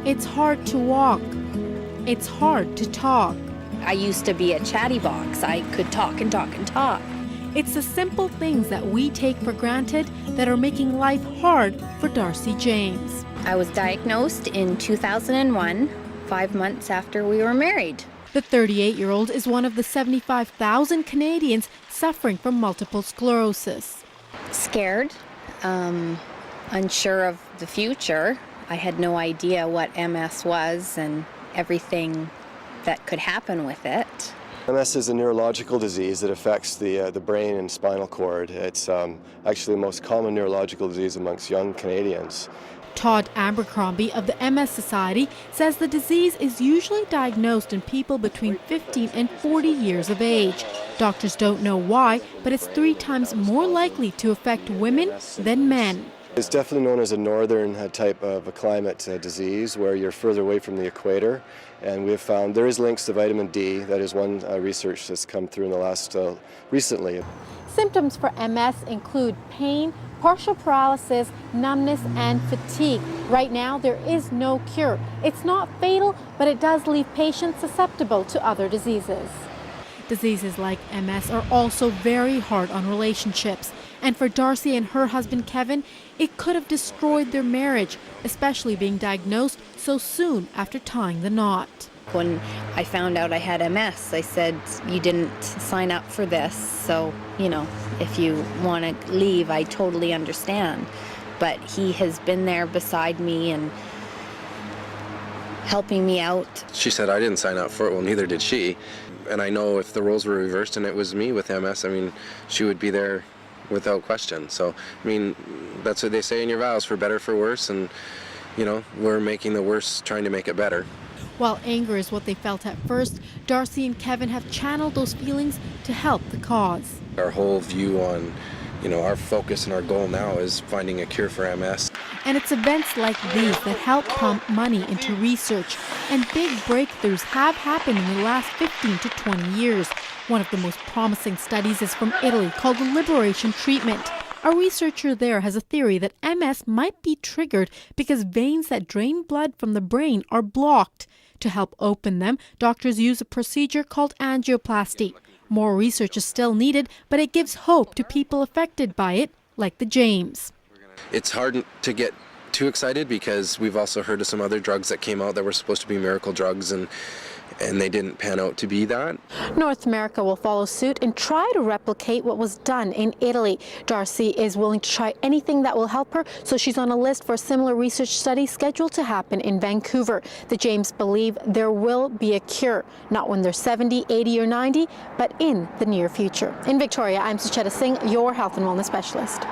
It's hard to walk. It's hard to talk. I used to be a chatty box. I could talk and talk and talk. It's the simple things that we take for granted that are making life hard for Darcy James. I was diagnosed in 2001, 5 months after we were married. The 38-year-old is one of the 75,000 Canadians suffering from multiple sclerosis. Scared, unsure of the future. I had no idea what MS was and everything that could happen with it. MS is a neurological disease that affects the brain and spinal cord. It's actually the most common neurological disease amongst young Canadians. Todd Abercrombie of the MS Society says the disease is usually diagnosed in people between 15 and 40 years of age. Doctors don't know why, but it's 3 times more likely to affect women than men. It's definitely known as a northern type of a climate disease where you're further away from the equator, and we have found there is links to vitamin D. That is one research that's come through in the last recently. Symptoms for MS include pain, partial paralysis, numbness, and fatigue. Right now, there is no cure. It's not fatal, but it does leave patients susceptible to other diseases. Diseases like MS are also very hard on relationships. And for Darcy and her husband Kevin, it could have destroyed their marriage, especially being diagnosed so soon after tying the knot. When I found out I had MS, I said, you didn't sign up for this, so, if you want to leave, I totally understand. But he has been there beside me and helping me out. She said I didn't sign up for it, well, neither did she. And I know if the roles were reversed and it was me with MS, she would be there without question. So, that's what they say in your vows, for better, for worse, and, we're making the worst, trying to make it better. While anger is what they felt at first, Darcy and Kevin have channeled those feelings to help the cause. Our whole view on, our focus and our goal now is finding a cure for MS. And it's events like these that help pump money into research. And big breakthroughs have happened in the last 15 to 20 years. One of the most promising studies is from Italy called the Liberation Treatment. A researcher there has a theory that MS might be triggered because veins that drain blood from the brain are blocked. To help open them, doctors use a procedure called angioplasty. More research is still needed, but it gives hope to people affected by it, like the James. It's hard to get too excited because we've also heard of some other drugs that came out that were supposed to be miracle drugs, and they didn't pan out to be that. North America will follow suit and try to replicate what was done in Italy. Darcy is willing to try anything that will help her, so she's on a list for a similar research study scheduled to happen in Vancouver. The James believe there will be a cure, not when they're 70, 80, or 90, but in the near future. In Victoria, I'm Sucheta Singh, your health and wellness specialist.